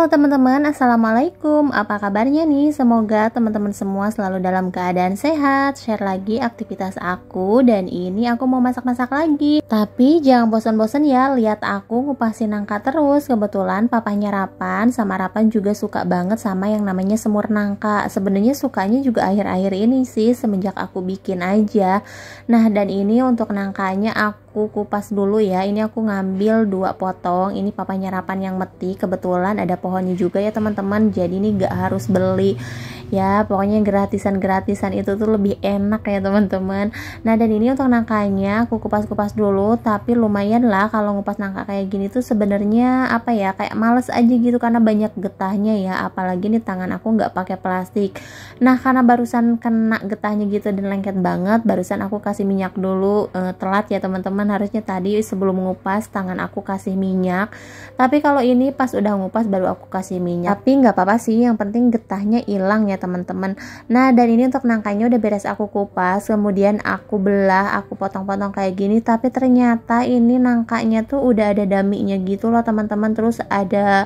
Halo teman-teman, assalamualaikum. Apa kabarnya nih? Semoga teman-teman semua selalu dalam keadaan sehat. Share lagi aktivitas aku, dan ini aku mau masak-masak lagi. Tapi jangan bosan-bosan ya, lihat aku ngupasin nangka terus. Kebetulan papahnya Rapan sama Rapan juga suka banget sama yang namanya semur nangka. Sebenarnya sukanya juga akhir-akhir ini sih, semenjak aku bikin aja. Nah, dan ini untuk nangkanya aku kupas dulu ya. Ini aku ngambil 2 potong. Ini papahnya Rapan yang meti, kebetulan ada pohonnya juga ya teman-teman, jadi ini gak harus beli ya, pokoknya gratisan itu tuh lebih enak ya teman-teman. Nah, dan ini untuk nangkanya aku kupas-kupas dulu, tapi lumayan lah kalau ngupas nangka kayak gini tuh sebenarnya apa ya, kayak males aja gitu karena banyak getahnya ya, apalagi nih tangan aku nggak pakai plastik. Nah, karena barusan kena getahnya gitu dan lengket banget, barusan aku kasih minyak dulu. Telat ya teman-teman, harusnya tadi sebelum ngupas tangan aku kasih minyak, tapi kalau ini pas udah ngupas baru aku kasih minyak. Tapi nggak apa-apa sih, yang penting getahnya hilang ya teman-teman. Nah, dan ini untuk nangkanya udah beres aku kupas, kemudian aku belah, aku potong-potong kayak gini. Tapi ternyata ini nangkanya tuh udah ada daminya gitu loh teman-teman, terus ada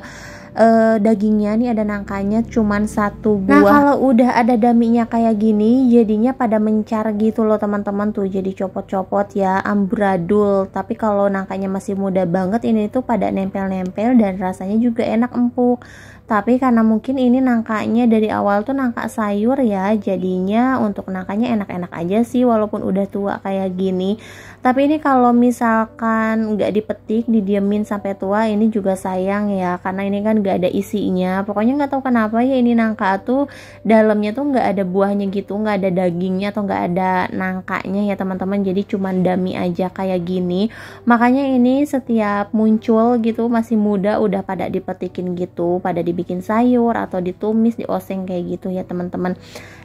dagingnya nih, ada nangkanya cuman 1 buah. Nah, kalau udah ada daminya kayak gini jadinya pada mencar gitu loh teman-teman, tuh jadi copot-copot ya, amburadul. Tapi kalau nangkanya masih muda banget ini tuh pada nempel-nempel dan rasanya juga enak, empuk. Tapi karena mungkin ini nangkanya dari awal tuh nangka sayur ya, jadinya untuk nangkanya enak-enak aja sih walaupun udah tua kayak gini. Tapi ini kalau misalkan nggak dipetik, didiemin sampai tua, ini juga sayang ya, karena ini kan nggak ada isinya. Pokoknya nggak tahu kenapa ya, ini nangka tuh dalamnya tuh nggak ada buahnya gitu, nggak ada dagingnya atau nggak ada nangkanya ya teman-teman, jadi cuman dami aja kayak gini. Makanya ini setiap muncul gitu masih muda udah pada dipetikin gitu, pada dibikin sayur atau ditumis, dioseng kayak gitu ya teman-teman.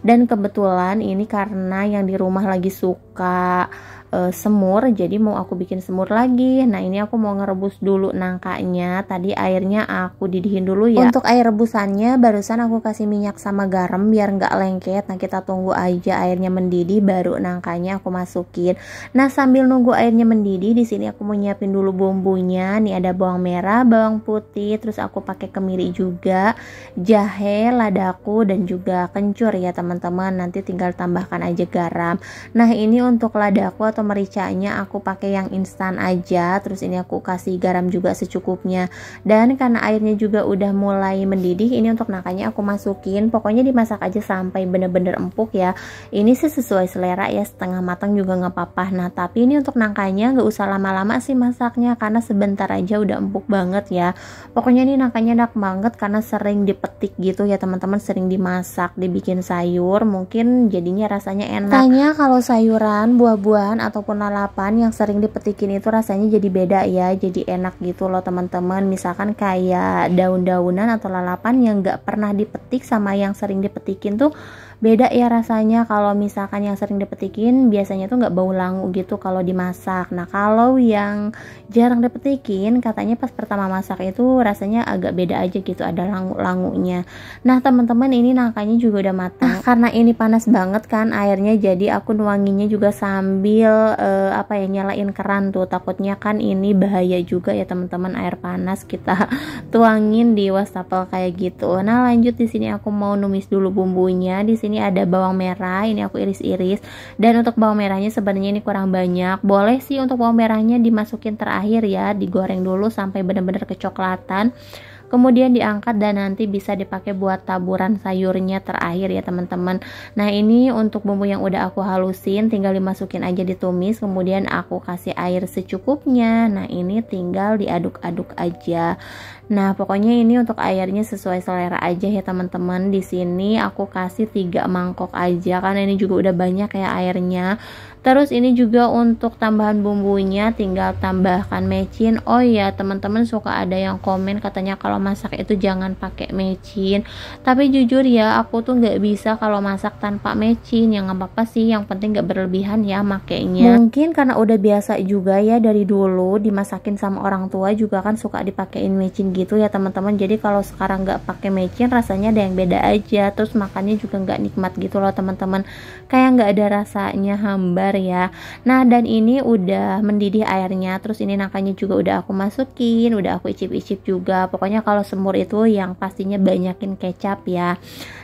Dan kebetulan ini karena yang di rumah lagi suka semur, jadi mau aku bikin semur lagi. Nah, ini aku mau ngerebus dulu nangkanya. Tadi airnya aku didihin dulu ya. Untuk air rebusannya barusan aku kasih minyak sama garam biar nggak lengket. Nah, kita tunggu aja airnya mendidih baru nangkanya aku masukin. Nah, sambil nunggu airnya mendidih, di sini aku mau nyiapin dulu bumbunya. Nih ada bawang merah, bawang putih, terus aku pakai kemiri juga, jahe, ladaku, dan juga kencur ya teman-teman. Nanti tinggal tambahkan aja garam. Nah, ini untuk ladaku atau mericanya aku pakai yang instan aja, terus ini aku kasih garam juga secukupnya. Dan karena airnya juga udah mulai mendidih, ini untuk nangkanya aku masukin. Pokoknya dimasak aja sampai bener-bener empuk ya. Ini sih sesuai selera ya, setengah matang juga nggak apa-apa. Nah, tapi ini untuk nangkanya nggak usah lama-lama sih masaknya, karena sebentar aja udah empuk banget ya. Pokoknya ini nangkanya enak banget karena sering dipetik gitu ya teman-teman, sering dimasak, dibikin sayur, mungkin jadinya rasanya enak. Tanya kalau sayuran, buah-buahan ataupun lalapan yang sering dipetikin itu rasanya jadi beda ya, jadi enak gitu loh teman-teman. Misalkan kayak daun-daunan atau lalapan yang nggak pernah dipetik sama yang sering dipetikin tuh beda ya rasanya. Kalau misalkan yang sering dipetikin biasanya tuh nggak bau langu gitu kalau dimasak. Nah, kalau yang jarang dipetikin katanya pas pertama masak itu rasanya agak beda aja gitu, ada langu-langunya. Nah, teman-teman, ini nangkanya juga udah matang. Karena ini panas banget kan airnya, jadi aku nuanginnya juga sambil nyalain keran tuh, takutnya kan ini bahaya juga ya teman-teman, air panas kita tuangin di wastafel kayak gitu. Nah, lanjut di sini aku mau numis dulu bumbunya. Di sini ada bawang merah, ini aku iris-iris. Dan untuk bawang merahnya sebenarnya ini kurang banyak. Boleh sih untuk bawang merahnya dimasukin terakhir ya, digoreng dulu sampai benar-benar kecoklatan. Kemudian diangkat dan nanti bisa dipakai buat taburan sayurnya terakhir ya teman-teman. Nah, ini untuk bumbu yang udah aku halusin tinggal dimasukin aja, ditumis, kemudian aku kasih air secukupnya. Nah, ini tinggal diaduk-aduk aja. Nah, pokoknya ini untuk airnya sesuai selera aja ya teman-teman. Di sini aku kasih 3 mangkok aja karena ini juga udah banyak ya airnya. Terus ini juga untuk tambahan bumbunya tinggal tambahkan mecin. Oh ya teman-teman, suka ada yang komen katanya kalau masak itu jangan pakai mecin. Tapi jujur ya, aku tuh nggak bisa kalau masak tanpa mecin. Ya nggak apa-apa sih, yang penting nggak berlebihan ya makainya. Mungkin karena udah biasa juga ya, dari dulu dimasakin sama orang tua juga kan suka dipakein mecin gitu ya teman-teman. Jadi kalau sekarang nggak pakai micin rasanya ada yang beda aja, terus makannya juga nggak nikmat gitu loh teman-teman, kayak nggak ada rasanya, hambar ya. Nah dan ini udah mendidih airnya, terus ini nangkanya juga udah aku masukin, udah aku icip-icip juga. Pokoknya kalau semur itu yang pastinya banyakin kecap ya.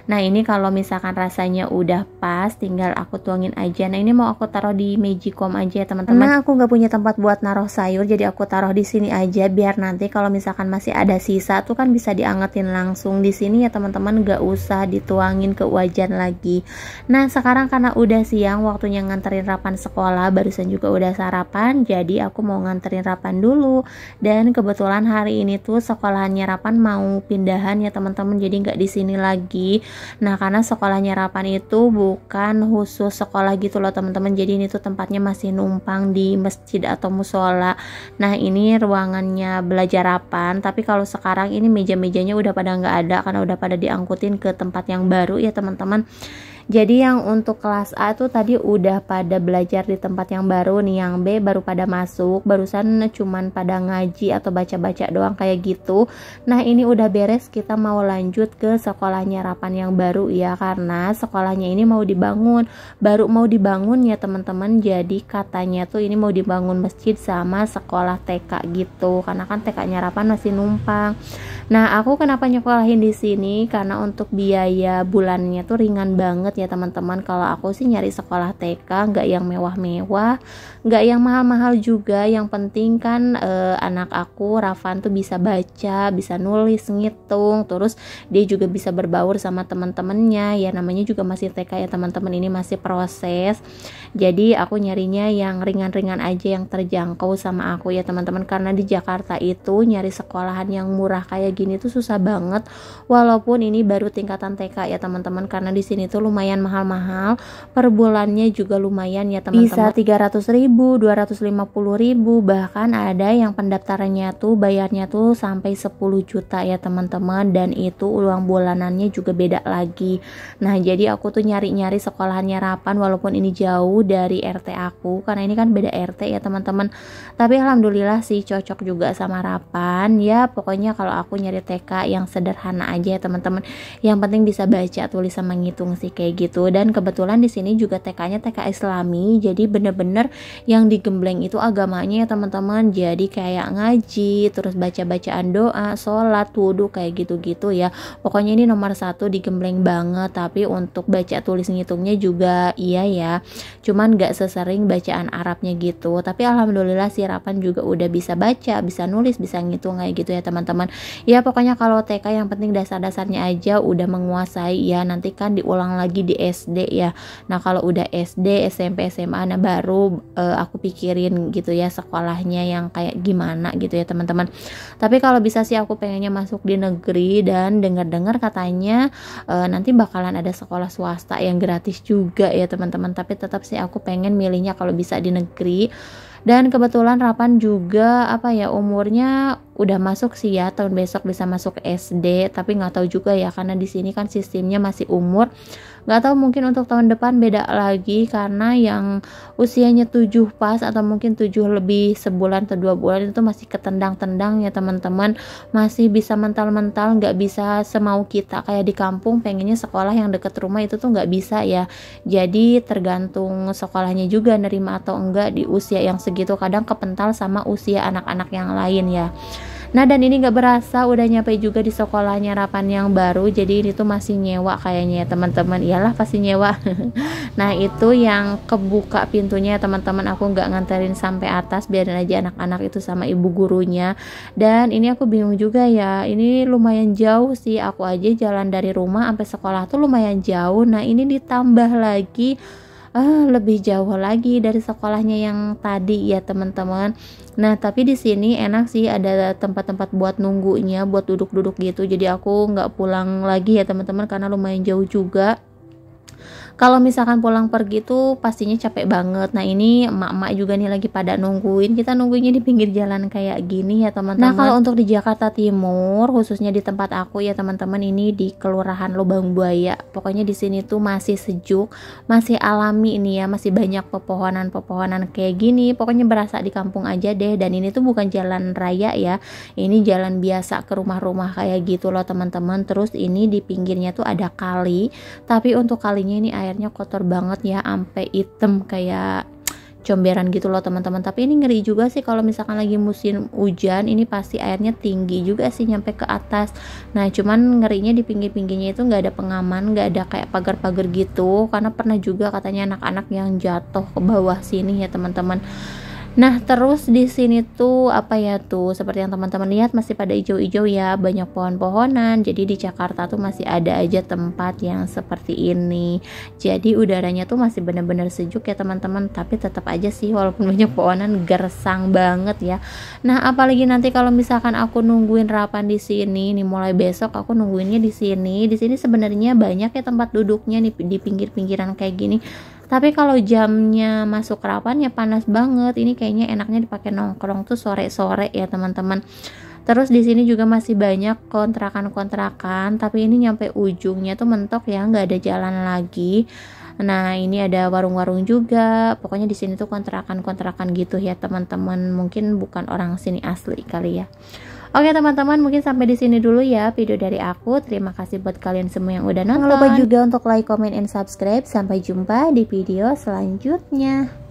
Nah ini kalau misalkan rasanya udah pas, tinggal aku tuangin aja. Nah ini mau aku taruh di Magicom aja ya teman-teman. Nah aku nggak punya tempat buat naruh sayur, jadi aku taruh di sini aja, biar nanti kalau misalkan masih ada sisa tuh kan bisa diangetin langsung di sini ya teman-teman, nggak usah dituangin ke wajan lagi. Nah sekarang karena udah siang, waktunya nganterin Rapan sekolah, barusan juga udah sarapan, jadi aku mau nganterin Rapan dulu. Dan kebetulan hari ini tuh sekolahannya Rapan mau pindahan ya teman-teman, jadi nggak di sini lagi. Nah karena sekolahnya Rapan itu bukan khusus sekolah gitu loh teman-teman, jadi ini tuh tempatnya masih numpang di masjid atau musola. Nah ini ruangannya belajar Rapan, tapi kalau sekarang ini meja-mejanya udah pada nggak ada karena udah pada diangkutin ke tempat yang baru ya teman-teman. Jadi yang untuk kelas A tuh tadi udah pada belajar di tempat yang baru nih, yang B baru pada masuk, barusan cuman pada ngaji atau baca-baca doang kayak gitu. Nah ini udah beres, kita mau lanjut ke sekolahnya Rapan yang baru ya, karena sekolahnya ini mau dibangun, baru mau dibangun ya teman-teman. Jadi katanya tuh ini mau dibangun masjid sama sekolah TK gitu, karena kan TK-nya Rapan masih numpang. Nah aku kenapa nyekolahin di sini, karena untuk biaya bulannya tuh ringan banget ya teman-teman. Kalau aku sih nyari sekolah TK nggak yang mewah-mewah, nggak yang mahal-mahal juga, yang penting kan anak aku Rafan tuh bisa baca, bisa nulis, ngitung, terus dia juga bisa berbaur sama teman-temannya ya, namanya juga masih TK ya teman-teman, ini masih proses. Jadi aku nyarinya yang ringan-ringan aja, yang terjangkau sama aku ya teman-teman, karena di Jakarta itu nyari sekolahan yang murah kayak gini tuh susah banget, walaupun ini baru tingkatan TK ya teman-teman, karena di sini tuh lumayan mahal-mahal, per bulannya juga lumayan ya teman-teman, bisa 300.000, 250.000, bahkan ada yang pendaftarannya tuh bayarnya tuh sampai 10 juta ya teman-teman, dan itu uang bulanannya juga beda lagi. Nah jadi aku tuh nyari-nyari sekolahannya Rapan, walaupun ini jauh dari RT aku, karena ini kan beda RT ya teman-teman, tapi alhamdulillah sih cocok juga sama Rapan ya. Pokoknya kalau aku nyari TK yang sederhana aja ya teman-teman, yang penting bisa baca, tulis, sama ngitung sih kayak gitu. Dan kebetulan di sini juga TK-nya TK Islami, jadi bener-bener yang digembleng itu agamanya ya teman-teman, jadi kayak ngaji, terus baca-bacaan doa, sholat, wudhu, kayak gitu-gitu ya. Pokoknya ini nomor satu digembleng banget. Tapi untuk baca, tulis, ngitungnya juga iya ya, cuman gak sesering bacaan Arabnya gitu. Tapi alhamdulillah si Rapan juga udah bisa baca, bisa nulis, bisa ngitung kayak gitu ya teman-teman. Ya pokoknya kalau TK yang penting dasar-dasarnya aja udah menguasai ya, nanti kan diulang lagi di SD ya. Nah kalau udah SD, SMP, SMA, nah baru aku pikirin gitu ya sekolahnya yang kayak gimana gitu ya teman-teman. Tapi kalau bisa sih aku pengennya masuk di negeri, dan dengar-dengar katanya nanti bakalan ada sekolah swasta yang gratis juga ya teman-teman. Tapi tetap sih aku pengen milihnya kalau bisa di negeri. Dan kebetulan Rapan juga apa ya, umurnya udah masuk sih ya, tahun besok bisa masuk SD, tapi nggak tahu juga ya karena di sini kan sistemnya masih umur. Nggak tahu mungkin untuk tahun depan beda lagi, karena yang usianya 7 pas atau mungkin 7 lebih sebulan atau 2 bulan itu masih ketendang-tendang ya teman-teman, masih bisa mental-mental, nggak bisa semau kita kayak di kampung pengennya sekolah yang deket rumah itu tuh nggak bisa ya. Jadi tergantung sekolahnya juga nerima atau enggak di usia yang segitu, kadang kepental sama usia anak-anak yang lain ya. Nah dan ini gak berasa udah nyampe juga di sekolahnya Rapan yang baru. Jadi ini tuh masih nyewa kayaknya ya teman-teman, iyalah pasti nyewa. Nah itu yang kebuka pintunya ya teman-teman, aku gak nganterin sampai atas, biarin aja anak-anak itu sama ibu gurunya. Dan ini aku bingung juga ya, ini lumayan jauh sih, aku aja jalan dari rumah sampai sekolah tuh lumayan jauh. Nah ini ditambah lagi lebih jauh lagi dari sekolahnya yang tadi ya teman-teman. Nah tapi di sini enak sih, ada tempat-tempat buat nunggunya, buat duduk-duduk gitu. Jadi aku nggak pulang lagi ya teman-teman, karena lumayan jauh juga. Kalau misalkan pulang pergi tuh pastinya capek banget. Nah ini emak-emak juga nih lagi pada nungguin, kita nungguinnya di pinggir jalan kayak gini ya teman-teman. Nah kalau untuk di Jakarta Timur, khususnya di tempat aku ya teman-teman, ini di Kelurahan Lubang Buaya. Pokoknya di sini tuh masih sejuk, masih alami ini ya, masih banyak pepohonan-pepohonan kayak gini. Pokoknya berasa di kampung aja deh. Dan ini tuh bukan jalan raya ya, ini jalan biasa ke rumah-rumah kayak gitu loh teman-teman. Terus ini di pinggirnya tuh ada kali, tapi untuk kalinya ini airnya kotor banget ya, sampai hitam kayak comberan gitu loh teman-teman. Tapi ini ngeri juga sih kalau misalkan lagi musim hujan, ini pasti airnya tinggi juga sih nyampe ke atas. Nah cuman ngerinya di pinggir-pinggirnya itu nggak ada pengaman, nggak ada kayak pagar-pagar gitu, karena pernah juga katanya anak-anak yang jatuh ke bawah sini ya teman-teman. Nah terus di sini tuh apa ya tuh, seperti yang teman-teman lihat masih pada hijau-hijau ya, banyak pohon-pohonan. Jadi di Jakarta tuh masih ada aja tempat yang seperti ini. Jadi udaranya tuh masih benar-benar sejuk ya teman-teman. Tapi tetap aja sih walaupun banyak pohonan, gersang banget ya. Nah apalagi nanti kalau misalkan aku nungguin rapan di sini nih, mulai besok aku nungguinnya di sini. Di sini sebenarnya banyak ya tempat duduknya nih di pinggir-pinggiran kayak gini. Tapi kalau jamnya masuk rapan ya panas banget. Ini kayaknya enaknya dipakai nongkrong tuh sore-sore ya teman-teman. Terus di sini juga masih banyak kontrakan-kontrakan, tapi ini nyampe ujungnya tuh mentok ya, nggak ada jalan lagi. Nah ini ada warung-warung juga. Pokoknya di sini tuh kontrakan-kontrakan gitu ya teman-teman. Mungkin bukan orang sini asli kali ya. Oke teman-teman, mungkin sampai di sini dulu ya video dari aku. Terima kasih buat kalian semua yang udah nonton. Jangan lupa juga untuk like, comment, and subscribe. Sampai jumpa di video selanjutnya.